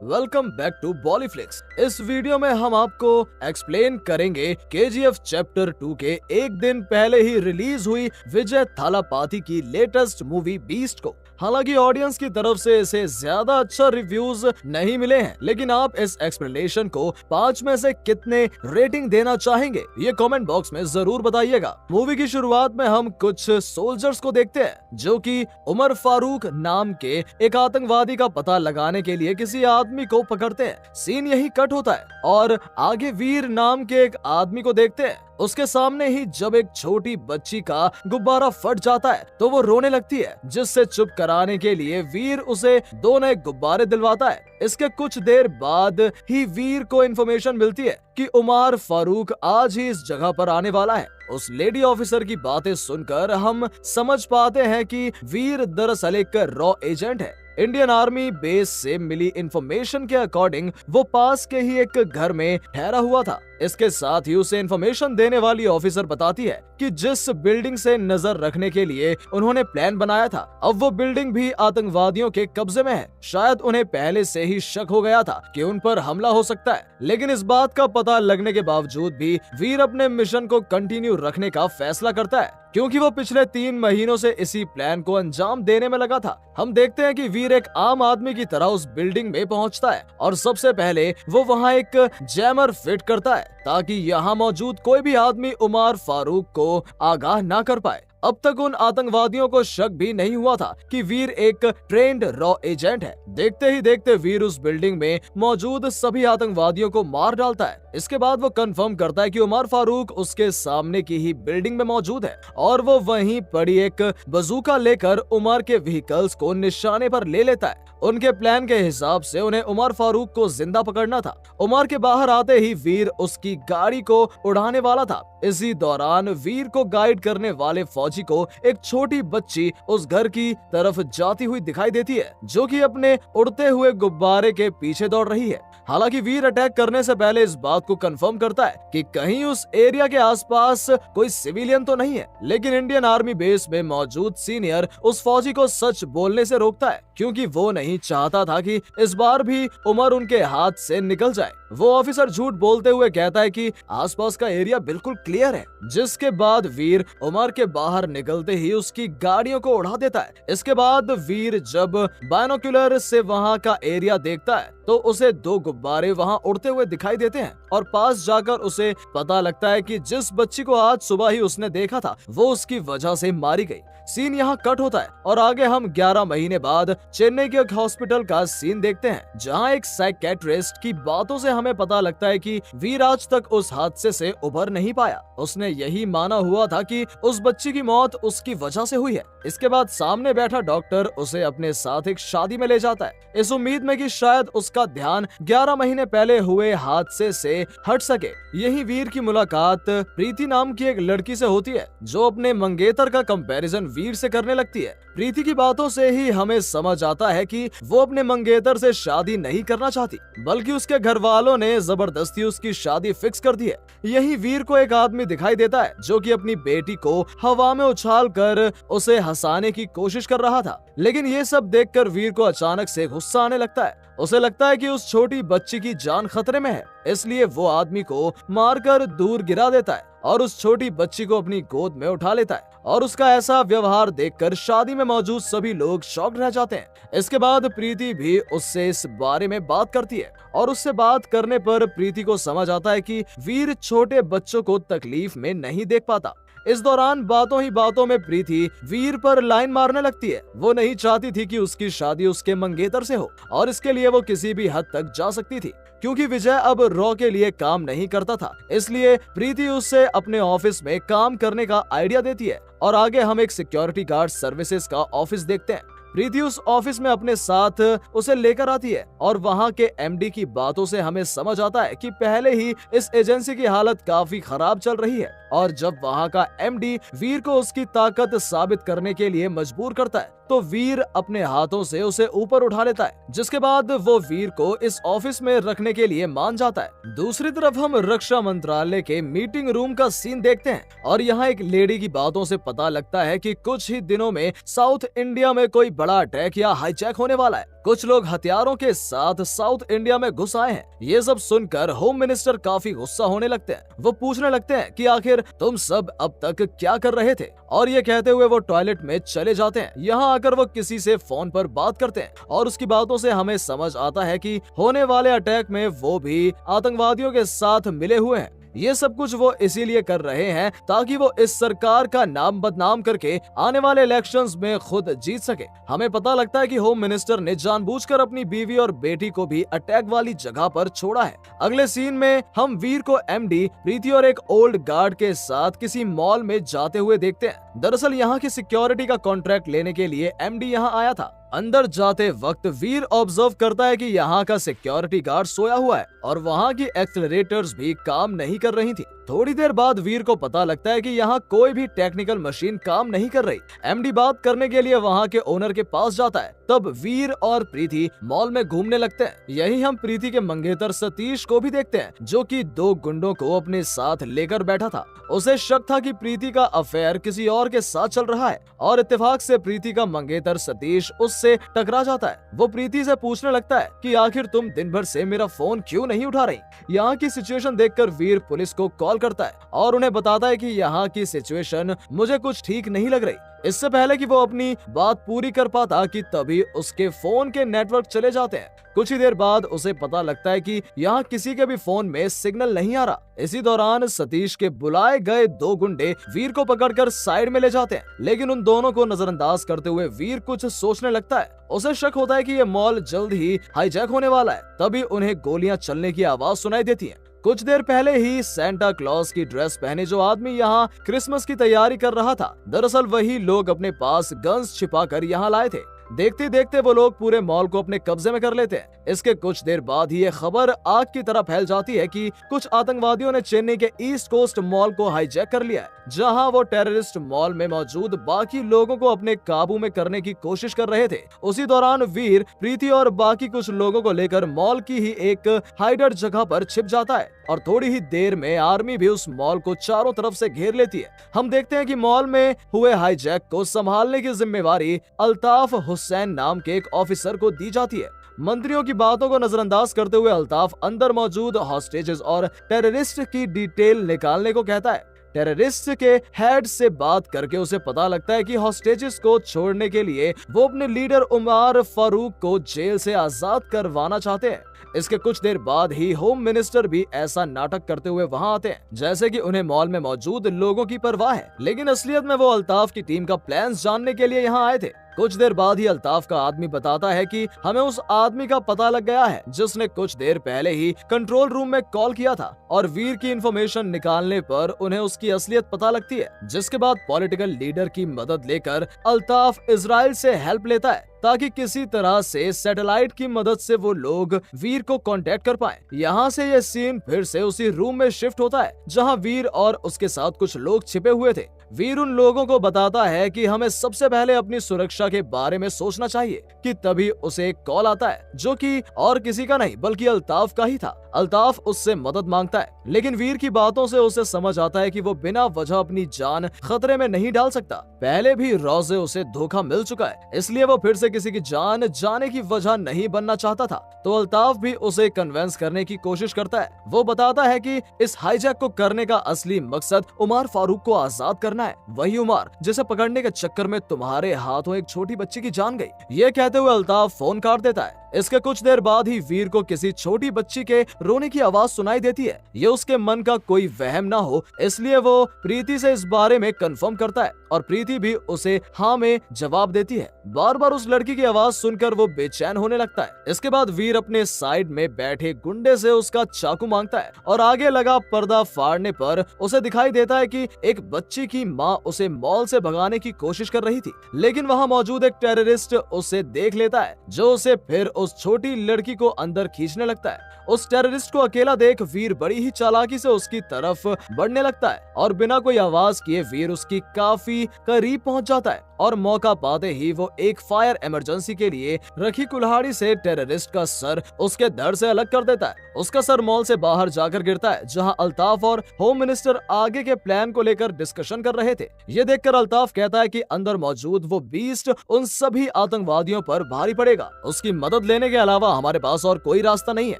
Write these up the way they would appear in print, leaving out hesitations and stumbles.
Welcome back to बॉलीफ्लिक्स। इस video में हम आपको एक्सप्लेन करेंगे केजीएफ चैप्टर 2 के एक दिन पहले ही रिलीज हुई विजय थालापाती की लेटेस्ट मूवी बीस्ट को। हालांकि ऑडियंस की तरफ से इसे ज्यादा अच्छा रिव्यूज नहीं मिले हैं, लेकिन आप इस एक्सप्लेनेशन को 5 में से कितने रेटिंग देना चाहेंगे ये कमेंट बॉक्स में जरूर बताइएगा। मूवी की शुरुआत में हम कुछ सोल्जर्स को देखते हैं जो कि उमर फारूक नाम के एक आतंकवादी का पता लगाने के लिए किसी आदमी को पकड़ते हैं। सीन यही कट होता है और आगे वीर नाम के एक आदमी को देखते हैं। उसके सामने ही जब एक छोटी बच्ची का गुब्बारा फट जाता है तो वो रोने लगती है, जिससे चुप कराने के लिए वीर उसे 2 नए गुब्बारे दिलवाता है। इसके कुछ देर बाद ही वीर को इन्फॉर्मेशन मिलती है कि उमर फारूक आज ही इस जगह पर आने वाला है। उस लेडी ऑफिसर की बातें सुनकर हम समझ पाते हैं कि वीर दरअसल एक रॉ एजेंट है। इंडियन आर्मी बेस से मिली इंफॉर्मेशन के अकॉर्डिंग वो पास के ही एक घर में ठहरा हुआ था। इसके साथ ही उसे इंफॉर्मेशन देने वाली ऑफिसर बताती है कि जिस बिल्डिंग से नजर रखने के लिए उन्होंने प्लान बनाया था, अब वो बिल्डिंग भी आतंकवादियों के कब्जे में है। शायद उन्हें पहले से ही शक हो गया था कि उन पर हमला हो सकता है, लेकिन इस बात का पता लगने के बावजूद भी वीर अपने मिशन को कंटिन्यू रखने का फैसला करता है, क्योंकि वो पिछले 3 महीनों से इसी प्लान को अंजाम देने में लगा था। हम देखते हैं कि वीर एक आम आदमी की तरह उस बिल्डिंग में पहुंचता है और सबसे पहले वो वहां एक जैमर फिट करता है ताकि यहाँ मौजूद कोई भी आदमी उमर फारूक को आगाह ना कर पाए। अब तक उन आतंकवादियों को शक भी नहीं हुआ था कि वीर एक ट्रेंड रॉ एजेंट है। देखते ही देखते वीर उस बिल्डिंग में मौजूद सभी आतंकवादियों को मार डालता है। इसके बाद वो कंफर्म करता है कि उमर फारूक उसके सामने की ही बिल्डिंग में मौजूद है और वो वहीं पड़ी एक बंदूक लेकर उमर के व्हीकल्स को निशाने पर ले लेता है। उनके प्लान के हिसाब से उन्हें उमर फारूक को जिंदा पकड़ना था। उमर के बाहर आते ही वीर उसकी गाड़ी को उड़ाने वाला था। इसी दौरान वीर को गाइड करने वाले फौजी को एक छोटी बच्ची उस घर की तरफ जाती हुई दिखाई देती है, जो कि अपने उड़ते हुए गुब्बारे के पीछे दौड़ रही है। हालांकि वीर अटैक करने से पहले इस बात को कंफर्म करता है कि कहीं उस एरिया के आसपास कोई सिविलियन तो नहीं है, लेकिन इंडियन आर्मी बेस में मौजूद सीनियर उस फौजी को सच बोलने से रोकता है, क्योंकि वो नहीं चाहता था कि इस बार भी उमर उनके हाथ से निकल जाए। वो ऑफिसर झूठ बोलते हुए कहता है कि आसपास का एरिया बिल्कुल क्लियर है, जिसके बाद वीर उमर के बाहर निकलते ही उसकी गाड़ियों को उड़ा देता है। इसके बाद वीर जब बायनोक्यूलर से वहां का एरिया देखता है तो उसे 2 गुब्बारे वहां उड़ते हुए दिखाई देते हैं और पास जाकर उसे पता लगता है कि जिस बच्ची को आज सुबह ही उसने देखा था वो उसकी वजह से मारी गई। सीन यहाँ कट होता है और आगे हम 11 महीने बाद चेन्नई के एक हॉस्पिटल का सीन देखते हैं, जहाँ एक साइकेट्रिस्ट की बातों से हमें पता लगता है कि वीर आज तक उस हादसे से उभर नहीं पाया। उसने यही माना हुआ था कि उस बच्ची की मौत उसकी वजह से हुई है। इसके बाद सामने बैठा डॉक्टर उसे अपने साथ एक शादी में ले जाता है, इस उम्मीद में कि शायद उसका ध्यान 11 महीने पहले हुए हादसे से हट सके। यही वीर की मुलाकात प्रीति नाम की एक लड़की से होती है, जो अपने मंगेतर का कंपैरिजन वीर से करने लगती है। प्रीति की बातों से ही हमें समझ आता है कि वो अपने मंगेतर से शादी नहीं करना चाहती, बल्कि उसके घर वालों ने जबरदस्ती उसकी शादी फिक्स कर दी है। यही वीर को एक आदमी दिखाई देता है जो कि अपनी बेटी को हवा में उछालकर उसे हंसाने की कोशिश कर रहा था, लेकिन ये सब देखकर वीर को अचानक से गुस्सा आने लगता है। उसे लगता है कि उस छोटी बच्ची की जान खतरे में है, इसलिए वो आदमी को मारकर दूर गिरा देता है और उस छोटी बच्ची को अपनी गोद में उठा लेता है। और उसका ऐसा व्यवहार देखकर शादी में मौजूद सभी लोग शॉक्ड रह जाते हैं। इसके बाद प्रीति भी उससे इस बारे में बात करती है और उससे बात करने पर प्रीति को समझ आता है कि वीर छोटे बच्चों को तकलीफ में नहीं देख पाता। इस दौरान बातों ही बातों में प्रीति वीर पर लाइन मारने लगती है। वो नहीं चाहती थी कि उसकी शादी उसके मंगेतर से हो और इसके लिए वो किसी भी हद तक जा सकती थी। क्योंकि विजय अब रॉ के लिए काम नहीं करता था, इसलिए प्रीति उससे अपने ऑफिस में काम करने का आइडिया देती है और आगे हम एक सिक्योरिटी गार्ड सर्विसेज का ऑफिस देखते हैं। प्रीति उस ऑफिस में अपने साथ उसे लेकर आती है और वहां के एमडी की बातों से हमें समझ आता है कि पहले ही इस एजेंसी की हालत काफी खराब चल रही है। और जब वहां का एमडी वीर को उसकी ताकत साबित करने के लिए मजबूर करता है तो वीर अपने हाथों से उसे ऊपर उठा लेता है, जिसके बाद वो वीर को इस ऑफिस में रखने के लिए मान जाता है। दूसरी तरफ हम रक्षा मंत्रालय के मीटिंग रूम का सीन देखते हैं और यहाँ एक लेडी की बातों से पता लगता है कि कुछ ही दिनों में साउथ इंडिया में कोई बड़ा अटैक या हाईजैक होने वाला है। कुछ लोग हथियारों के साथ साउथ इंडिया में घुस आए हैं। ये सब सुनकर होम मिनिस्टर काफी गुस्सा होने लगते हैं। वो पूछने लगते हैं कि आखिर तुम सब अब तक क्या कर रहे थे, और ये कहते हुए वो टॉयलेट में चले जाते हैं। यहाँ आकर वो किसी से फोन पर बात करते हैं और उसकी बातों से हमें समझ आता है कि होने वाले अटैक में वो भी आतंकवादियों के साथ मिले हुए हैं। ये सब कुछ वो इसीलिए कर रहे हैं ताकि वो इस सरकार का नाम बदनाम करके आने वाले इलेक्शंस में खुद जीत सके। हमें पता लगता है कि होम मिनिस्टर ने जानबूझकर अपनी बीवी और बेटी को भी अटैक वाली जगह पर छोड़ा है। अगले सीन में हम वीर को एमडी, प्रीति और एक ओल्ड गार्ड के साथ किसी मॉल में जाते हुए देखते हैं। दरअसल यहाँ की सिक्योरिटी का कॉन्ट्रैक्ट लेने के लिए एमडी यहाँ आया था। अंदर जाते वक्त वीर ऑब्जर्व करता है कि यहाँ का सिक्योरिटी गार्ड सोया हुआ है और वहाँ की एक्सेलरेटर्स भी काम नहीं कर रही थी। थोड़ी देर बाद वीर को पता लगता है कि यहाँ कोई भी टेक्निकल मशीन काम नहीं कर रही। एमडी बात करने के लिए वहाँ के ओनर के पास जाता है। तब वीर और प्रीति मॉल में घूमने लगते हैं। यही हम प्रीति के मंगेतर सतीश को भी देखते हैं, जो कि 2 गुंडों को अपने साथ लेकर बैठा था। उसे शक था कि प्रीति का अफेयर किसी और के साथ चल रहा है और इत्तेफाक से प्रीति का मंगेतर सतीश उससे टकरा जाता है। वो प्रीति से पूछने लगता है कि आखिर तुम दिन भर से मेरा फोन क्यों नहीं उठा रही। यहाँ की सिचुएशन देखकर वीर पुलिस को कॉल करता है और उन्हें बताता है कि यहाँ की सिचुएशन मुझे कुछ ठीक नहीं लग रही। इससे पहले कि वो अपनी बात पूरी कर पाता कि तभी उसके फोन के नेटवर्क चले जाते हैं। कुछ ही देर बाद उसे पता लगता है कि यहाँ किसी के भी फोन में सिग्नल नहीं आ रहा। इसी दौरान सतीश के बुलाए गए 2 गुंडे वीर को पकड़कर साइड में ले जाते हैं, लेकिन उन दोनों को नजरअंदाज करते हुए वीर कुछ सोचने लगता है। उसे शक होता है कि ये मॉल जल्द ही हाईजैक होने वाला है। तभी उन्हें गोलियां चलने की आवाज सुनाई देती है। कुछ देर पहले ही सेंटा क्लॉज की ड्रेस पहने जो आदमी यहाँ क्रिसमस की तैयारी कर रहा था, दरअसल वही लोग अपने पास गन्स छिपाकर यहाँ लाए थे। देखते देखते वो लोग पूरे मॉल को अपने कब्जे में कर लेते हैं। इसके कुछ देर बाद ही ये खबर आग की तरह फैल जाती है कि कुछ आतंकवादियों ने चेन्नई के ईस्ट कोस्ट मॉल को हाईजैक कर लिया है, जहां वो टेररिस्ट मॉल में मौजूद बाकी लोगों को अपने काबू में करने की कोशिश कर रहे थे। उसी दौरान वीर, प्रीति और बाकी कुछ लोगों को लेकर मॉल की ही एक हाइडर जगह पर छिप जाता है और थोड़ी ही देर में आर्मी भी उस मॉल को चारों तरफ से घेर लेती है। हम देखते हैं कि मॉल में हुए हाईजैक को संभालने की जिम्मेवारी अल्ताफ हुसैन नाम के एक ऑफिसर को दी जाती है। मंत्रियों की बातों को नजरअंदाज करते हुए अल्ताफ अंदर मौजूद हॉस्टेजेस और टेररिस्ट की डिटेल निकालने को कहता है। टेररिस्ट के हेड से बात करके उसे पता लगता है कि हॉस्टेजेस को छोड़ने के लिए वो अपने लीडर उमर फारूक को जेल से आजाद करवाना चाहते हैं। इसके कुछ देर बाद ही होम मिनिस्टर भी ऐसा नाटक करते हुए वहां आते हैं जैसे कि उन्हें मॉल में मौजूद लोगों की परवाह है, लेकिन असलियत में वो अल्ताफ की टीम का प्लान्स जानने के लिए यहाँ आए थे। कुछ देर बाद ही अल्ताफ का आदमी बताता है कि हमें उस आदमी का पता लग गया है जिसने कुछ देर पहले ही कंट्रोल रूम में कॉल किया था, और वीर की इंफॉर्मेशन निकालने पर उन्हें उसकी असलियत पता लगती है। जिसके बाद पॉलिटिकल लीडर की मदद लेकर अल्ताफ इजराइल से हेल्प लेता है ताकि किसी तरह से सैटेलाइट की मदद से वो लोग वीर को कांटेक्ट कर पाए। यहाँ से ये सीन फिर से उसी रूम में शिफ्ट होता है जहाँ वीर और उसके साथ कुछ लोग छिपे हुए थे। वीर उन लोगों को बताता है कि हमें सबसे पहले अपनी सुरक्षा के बारे में सोचना चाहिए कि तभी उसे एक कॉल आता है जो कि और किसी का नहीं बल्कि अल्ताफ का ही था। अल्ताफ उससे मदद मांगता है, लेकिन वीर की बातों से उसे समझ आता है कि वो बिना वजह अपनी जान खतरे में नहीं डाल सकता। पहले भी रॉ से उसे धोखा मिल चुका है, इसलिए वो फिर से किसी की जान जाने की वजह नहीं बनना चाहता था। तो अल्ताफ भी उसे कन्विंस करने की कोशिश करता है। वो बताता है कि इस हाईजैक को करने का असली मकसद उमर फारूक को आजाद करना है, वही उमर जिसे पकड़ने के चक्कर में तुम्हारे हाथों एक छोटी बच्ची की जान गई। ये कहते हुए अल्ताफ फोन काट देता है। इसके कुछ देर बाद ही वीर को किसी छोटी बच्ची के रोने की आवाज सुनाई देती है। ये उसके मन का कोई वहम ना हो, इसलिए वो प्रीति से इस बारे में कंफर्म करता है और प्रीति भी उसे हाँ में जवाब देती है। बार बार उस लड़की की आवाज सुनकर वो बेचैन होने लगता है। इसके बाद वीर अपने साइड में बैठे गुंडे से उसका चाकू मांगता है और आगे लगा पर्दा फाड़ने पर उसे दिखाई देता है कि एक बच्ची की माँ उसे मॉल से भगाने की कोशिश कर रही थी, लेकिन वहाँ मौजूद एक टेररिस्ट उसे देख लेता है जो उसे फिर उस छोटी लड़की को अंदर खींचने लगता है। उस टेररिस्ट को अकेला देख वीर बड़ी ही चालाकी से उसकी तरफ बढ़ने लगता है और बिना कोई आवाज किए वीर उसकी काफी करीब पहुंच जाता है और मौका पाते ही वो एक फायर इमरजेंसी के लिए रखी कुल्हाड़ी से टेररिस्ट का सर उसके धड़ से अलग कर देता है। उसका सर मॉल से बाहर जाकर गिरता है, जहां अल्ताफ और होम मिनिस्टर आगे के प्लान को लेकर डिस्कशन कर रहे थे। ये देखकर अल्ताफ कहता है कि अंदर मौजूद वो बीस्ट उन सभी आतंकवादियों पर भारी पड़ेगा। उसकी मदद लेने के अलावा हमारे पास और कोई रास्ता नहीं है।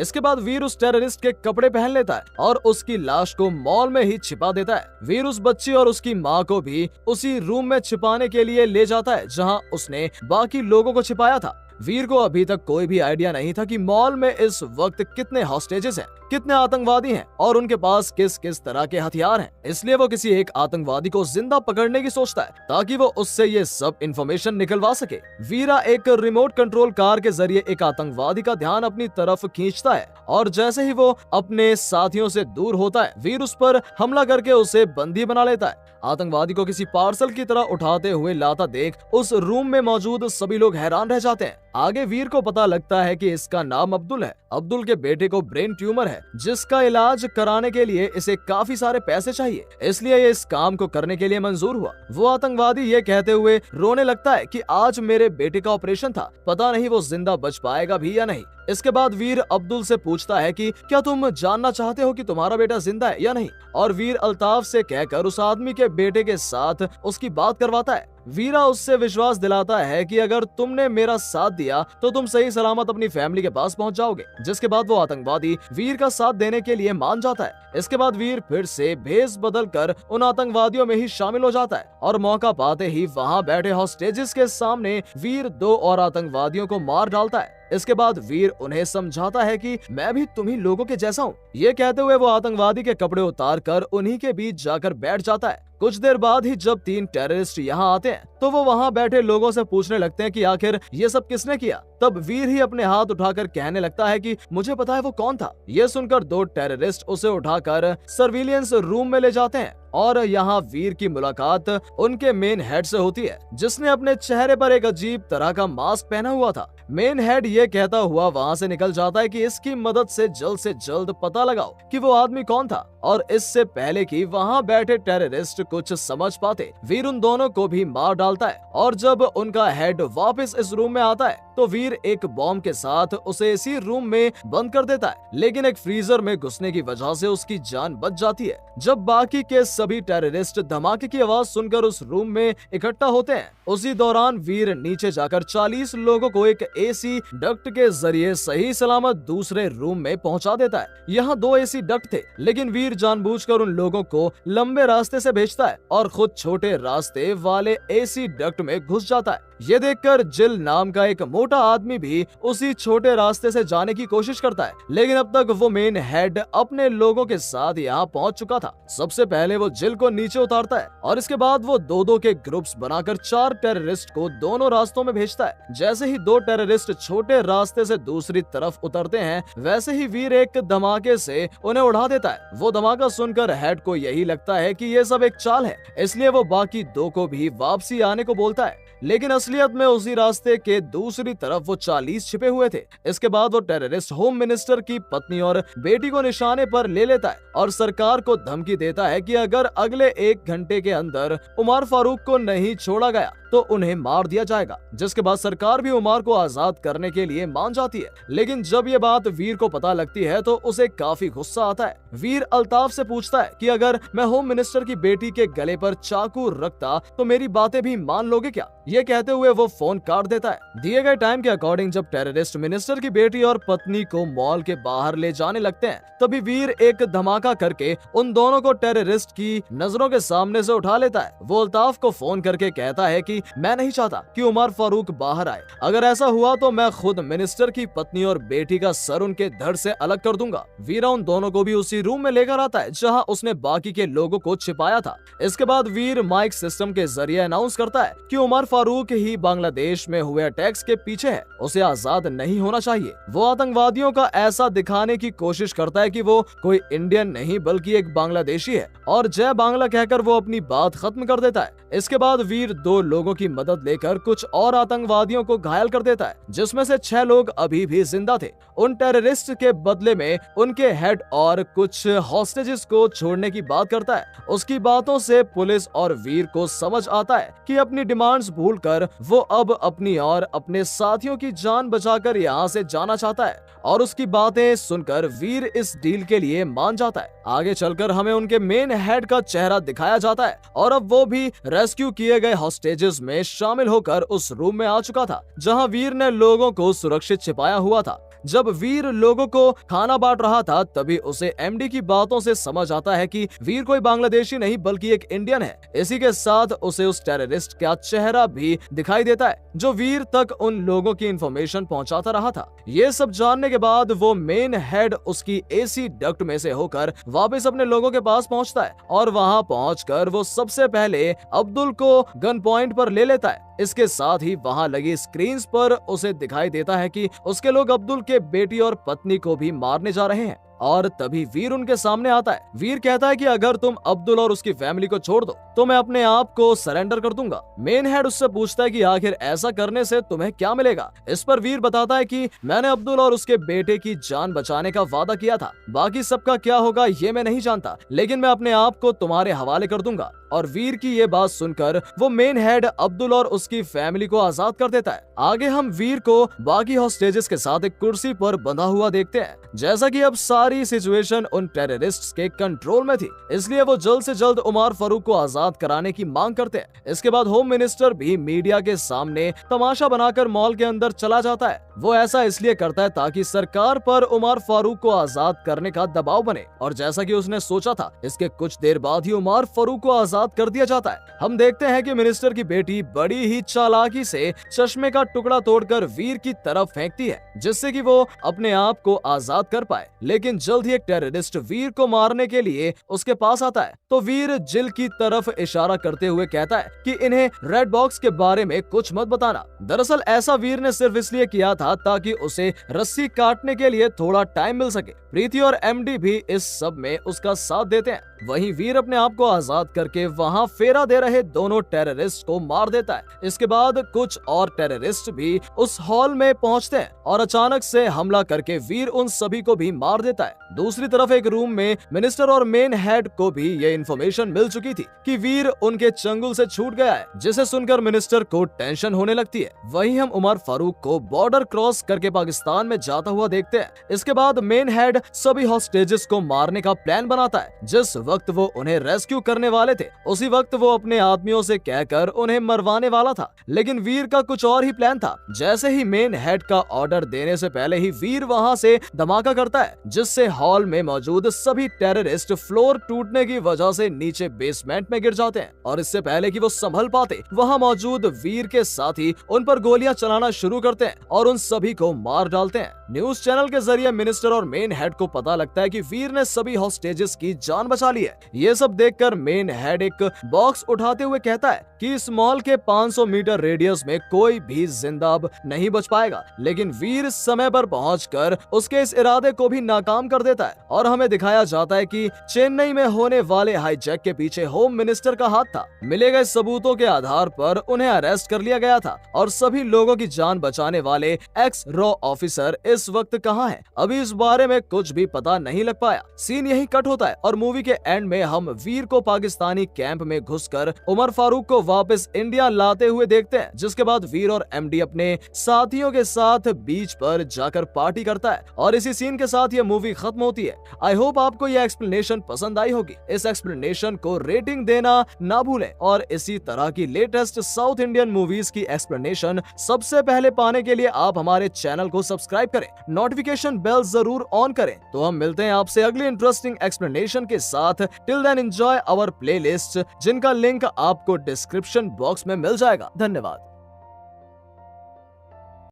इसके बाद वीर उस टेररिस्ट के कपड़े पहन लेता है और उसकी लाश को मॉल में ही छिपा देता है। वीर उस बच्ची और उसकी माँ को भी उसी रूम में छिपाने के लिए ले जाता है जहाँ उसने बाकी लोगों को छिपाया था। वीर को अभी तक कोई भी आइडिया नहीं था कि मॉल में इस वक्त कितने हॉस्टेजेस हैं, कितने आतंकवादी हैं और उनके पास किस किस तरह के हथियार हैं। इसलिए वो किसी एक आतंकवादी को जिंदा पकड़ने की सोचता है ताकि वो उससे ये सब इंफॉर्मेशन निकलवा सके। वीरा एक रिमोट कंट्रोल कार के जरिए एक आतंकवादी का ध्यान अपनी तरफ खींचता है और जैसे ही वो अपने साथियों से दूर होता है, वीर उस पर हमला करके उसे बंदी बना लेता है। आतंकवादी को किसी पार्सल की तरह उठाते हुए लाता देख उस रूम में मौजूद सभी लोग हैरान रह जाते हैं। आगे वीर को पता लगता है कि इसका नाम अब्दुल है। अब्दुल के बेटे को ब्रेन ट्यूमर है जिसका इलाज कराने के लिए इसे काफी सारे पैसे चाहिए, इसलिए ये इस काम को करने के लिए मंजूर हुआ। वो आतंकवादी ये कहते हुए रोने लगता है कि आज मेरे बेटे का ऑपरेशन था, पता नहीं वो जिंदा बच पाएगा भी या नहीं। इसके बाद वीर अब्दुल से पूछता है कि क्या तुम जानना चाहते हो कि तुम्हारा बेटा जिंदा है या नहीं, और वीर अल्ताफ से कहकर उस आदमी के बेटे के साथ उसकी बात करवाता है। वीरा उससे विश्वास दिलाता है कि अगर तुमने मेरा साथ दिया तो तुम सही सलामत अपनी फैमिली के पास पहुंच जाओगे। जिसके बाद वो आतंकवादी वीर का साथ देने के लिए मान जाता है। इसके बाद वीर फिर से भेष बदल कर उन आतंकवादियों में ही शामिल हो जाता है और मौका पाते ही वहां बैठे हॉस्टेजेस के सामने वीर 2 और आतंकवादियों को मार डालता है। इसके बाद वीर उन्हें समझाता है कि मैं भी तुम्ही लोगों के जैसा हूँ। ये कहते हुए वो आतंकवादी के कपड़े उतार कर उन्हीं के बीच जाकर बैठ जाता है। कुछ देर बाद ही जब 3 टेररिस्ट यहाँ आते हैं तो वो वहाँ बैठे लोगों से पूछने लगते हैं कि आखिर ये सब किसने किया। तब वीर ही अपने हाथ उठाकर कहने लगता है कि मुझे पता है वो कौन था। ये सुनकर 2 टेररिस्ट उसे उठाकर सर्विलियंस रूम में ले जाते हैं और यहाँ वीर की मुलाकात उनके मेन हेड से होती है जिसने अपने चेहरे पर एक अजीब तरह का मास्क पहना हुआ था। मेन हेड ये कहता हुआ वहाँ से निकल जाता है कि इसकी मदद से जल्द पता लगाओ कि वो आदमी कौन था, और इससे पहले कि वहाँ बैठे टेररिस्ट कुछ समझ पाते, वीर उन दोनों को भी मार डालता है। और जब उनका हेड वापस इस रूम में आता है तो वीर एक बॉम्ब के साथ उसे इसी रूम में बंद कर देता है, लेकिन एक फ्रीजर में घुसने की वजह से उसकी जान बच जाती है। जब बाकी के सभी टेररिस्ट धमाके की आवाज सुनकर उस रूम में इकट्ठा होते हैं, उसी दौरान वीर नीचे जाकर 40 लोगों को एक एसी डक्ट के जरिए सही सलामत दूसरे रूम में पहुंचा देता है। यहाँ 2 एसी डक्ट थे, लेकिन वीर जानबूझकर उन लोगों को लंबे रास्ते से भेजता है और खुद छोटे रास्ते वाले एसी डक्ट में घुस जाता है। ये देखकर जिल नाम का एक मोटा आदमी भी उसी छोटे रास्ते से जाने की कोशिश करता है, लेकिन अब तक वो मेन हेड अपने लोगों के साथ यहाँ पहुँच चुका था। सबसे पहले वो जिल को नीचे उतारता है और इसके बाद वो 2-2 के ग्रुप्स बनाकर 4 टेररिस्ट को दोनों रास्तों में भेजता है। जैसे ही 2 टेररिस्ट छोटे रास्ते से दूसरी तरफ उतरते हैं, वैसे ही वीर एक धमाके से उन्हें उड़ा देता है। वो धमाका सुनकर हेड को यही लगता है कि ये सब एक चाल है, इसलिए वो बाकी 2 को भी वापसी आने को बोलता है, लेकिन असलियत में उसी रास्ते के दूसरी तरफ वो 40 छिपे हुए थे। इसके बाद वो टेररिस्ट होम मिनिस्टर की पत्नी और बेटी को निशाने पर ले लेता है और सरकार को धमकी देता है कि अगर अगले 1 घंटे के अंदर उमर फारूक को नहीं छोड़ा गया तो उन्हें मार दिया जाएगा। जिसके बाद सरकार भी उमर को आजाद करने के लिए मान जाती है, लेकिन जब ये बात वीर को पता लगती है तो उसे काफी गुस्सा आता है। वीर अल्ताफ से पूछता है कि अगर मैं होम मिनिस्टर की बेटी के गले पर चाकू रखता तो मेरी बातें भी मान लोगे क्या। ये कहते हुए वो फोन काट देता है। दिए गए टाइम के अकॉर्डिंग जब टेररिस्ट मिनिस्टर की बेटी और पत्नी को मॉल के बाहर ले जाने लगते हैं, तभी वीर एक धमाका करके उन दोनों को टेररिस्ट की नजरों के सामने से उठा लेता है। वो अल्ताफ को फोन करके कहता है कि मैं नहीं चाहता कि उमर फारूक बाहर आए, अगर ऐसा हुआ तो मैं खुद मिनिस्टर की पत्नी और बेटी का सर उनके धड़ से अलग कर दूंगा। वीरा उन दोनों को भी उसी रूम में लेकर आता है जहां उसने बाकी के लोगों को छिपाया था। इसके बाद वीर माइक सिस्टम के जरिए अनाउंस करता है कि उमर फारूक ही बांग्लादेश में हुए अटैक्स के पीछे है, उसे आजाद नहीं होना चाहिए। वो आतंकवादियों का ऐसा दिखाने की कोशिश करता है कि वो कोई इंडियन नहीं बल्कि एक बांग्लादेशी है, और जय बांग्ला कहकर वो अपनी बात खत्म कर देता है। इसके बाद वीर 2 लोगों की मदद लेकर कुछ और आतंकवादियों को घायल कर देता है, जिसमें से 6 लोग अभी भी जिंदा थे। उन टेररिस्ट के बदले में उनके हेड और कुछ हॉस्टेजेस को छोड़ने की बात करता है। उसकी बातों से पुलिस और वीर को समझ आता है कि अपनी डिमांड्स भूल भूलकर वो अब अपनी और अपने साथियों की जान बचाकर यहाँ से जाना चाहता है और उसकी बातें सुनकर वीर इस डील के लिए मान जाता है। आगे चलकर हमें उनके मेन हेड का चेहरा दिखाया जाता है और अब वो भी रेस्क्यू किए गए हॉस्टेजेस में शामिल होकर उस रूम में आ चुका था जहां वीर ने लोगों को सुरक्षित छिपाया हुआ था। जब वीर लोगों को खाना बांट रहा था तभी उसे एमडी की बातों से समझ आता है कि वीर कोई बांग्लादेशी नहीं बल्कि एक इंडियन है। इसी के साथ उसे उस टेररिस्ट का चेहरा भी दिखाई देता है जो वीर तक उन लोगों की इंफॉर्मेशन पहुंचाता रहा था। ये सब जानने के बाद वो मेन हेड उसकी एसी डक्ट में से होकर वापस अपने लोगों के पास पहुंचता है और वहां पहुंचकर वो सबसे पहले अब्दुल को गन पॉइंट पर ले लेता है। इसके साथ ही वहां लगी स्क्रीन्स पर उसे दिखाई देता है कि उसके लोग अब्दुल के बेटी और पत्नी को भी मारने जा रहे हैं और तभी वीर उनके सामने आता है। वीर कहता है कि अगर तुम अब्दुल और उसकी फैमिली को छोड़ दो तो मैं अपने आप को सरेंडर कर दूंगा। मेन हेड उससे पूछता है कि आखिर ऐसा करने से तुम्हें क्या मिलेगा। इस पर वीर बताता है कि मैंने अब्दुल और उसके बेटे की जान बचाने का वादा किया था, बाकी सबका क्या होगा ये मैं नहीं जानता, लेकिन मैं अपने आप को तुम्हारे हवाले कर दूंगा। और वीर की ये बात सुनकर वो मेन हेड अब्दुल और उसकी फैमिली को आजाद कर देता है। आगे हम वीर को बाकी हॉस्टेजेस के साथ एक कुर्सी पर बंधा हुआ देखते हैं। जैसा कि अब सारी सिचुएशन उन टेररिस्ट्स के कंट्रोल में थी, इसलिए वो जल्द से जल्द उमर फारूक को आजाद कराने की मांग करते हैं। इसके बाद होम मिनिस्टर भी मीडिया के सामने तमाशा बनाकर मॉल के अंदर चला जाता है। वो ऐसा इसलिए करता है ताकि सरकार पर उमर फारूक को आजाद करने का दबाव बने और जैसा कि उसने सोचा था इसके कुछ देर बाद ही उमर फारूक को आजाद कर दिया जाता है। हम देखते हैं कि मिनिस्टर की बेटी बड़ी ही चालाकी से चश्मे का टुकड़ा तोड़कर वीर की तरफ फेंकती है जिससे कि वो अपने आप को आजाद कर पाए, लेकिन जल्द ही एक टेररिस्ट वीर को मारने के लिए उसके पास आता है तो वीर जिल की तरफ इशारा करते हुए कहता है कि इन्हें रेड बॉक्स के बारे में कुछ मत बताना। दरअसल ऐसा वीर ने सिर्फ इसलिए किया था ताकि उसे रस्सी काटने के लिए थोड़ा टाइम मिल सके। प्रीति और एमडी भी इस सब में उसका साथ देते हैं। वहीं वीर अपने आप को आजाद करके वहां फेरा दे रहे दोनों टेररिस्ट को मार देता है। इसके बाद कुछ और टेररिस्ट भी उस हॉल में पहुंचते हैं और अचानक से हमला करके वीर उन सभी को भी मार देता है। दूसरी तरफ एक रूम में मिनिस्टर और मेन हेड को भी ये इन्फॉर्मेशन मिल चुकी थी कि वीर उनके चंगुल से छूट गया है, जिसे सुनकर मिनिस्टर को टेंशन होने लगती है। वहीं हम उमर फारूक को बॉर्डर क्रॉस करके पाकिस्तान में जाता हुआ देखते हैं। इसके बाद मेन हेड सभी हॉस्टेजेस को मारने का प्लान बनाता है। जिस वक्त वो उन्हें रेस्क्यू करने वाले थे उसी वक्त वो अपने आदमियों से कहकर उन्हें मरवाने वाला था, लेकिन वीर का कुछ और ही प्लान था। जैसे ही मेन हेड का ऑर्डर देने से पहले ही वीर वहां से धमाका करता है जिससे हॉल में मौजूद सभी टेररिस्ट फ्लोर टूटने की वजह से नीचे बेसमेंट में गिर जाते हैं और इससे पहले कि वो संभल पाते वहां मौजूद वीर के साथी उन पर गोलियां चलाना शुरू करते हैं और उन सभी को मार डालते हैं। न्यूज चैनल के जरिए मिनिस्टर और मेन हेड को पता लगता है कि वीर ने सभी हॉस्टेजेस की जान बचा ली है। ये सब देखकर मेन हेड एक बॉक्स उठाते हुए कहता है कि इस मॉल के 500 मीटर रेडियस में कोई भी जिंदा अब नहीं बच पाएगा, लेकिन वीर समय पर पहुंचकर उसके इस इरादे को भी नाकाम कर देता है और हमें दिखाया जाता है कि चेन्नई में होने वाले हाईजैक के पीछे होम मिनिस्टर का हाथ था। मिले गए सबूतों के आधार पर उन्हें अरेस्ट कर लिया गया था और सभी लोगों की जान बचाने वाले एक्स रॉ ऑफिसर इस वक्त कहां हैं, अभी इस बारे में कुछ भी पता नहीं लग पाया। सीन यही कट होता है और मूवी के एंड में हम वीर को पाकिस्तानी कैंप में घुसकर उमर फारूक को वापस इंडिया लाते हुए देखते हैं, जिसके बाद वीर और एमडी अपने साथियों के साथ बीच पर जाकर पार्टी करता है और इसी सीन के साथ ये मूवी खत्म होती है। आई होप आपको ये एक्सप्लेनेशन पसंद आई होगी। इस एक्सप्लेनेशन को रेटिंग देना ना भूलें और इसी तरह की लेटेस्ट साउथ इंडियन मूवीज की एक्सप्लेनेशन सबसे पहले पाने के लिए आप हमारे चैनल को सब्सक्राइब करें, नोटिफिकेशन बेल जरूर ऑन करें। तो हम मिलते हैं आपसे अगली इंटरेस्टिंग एक्सप्लेनेशन के साथ। Till then enjoy our playlist जिनका लिंक आपको डिस्क्रिप्शन बॉक्स में मिल जाएगा। धन्यवाद।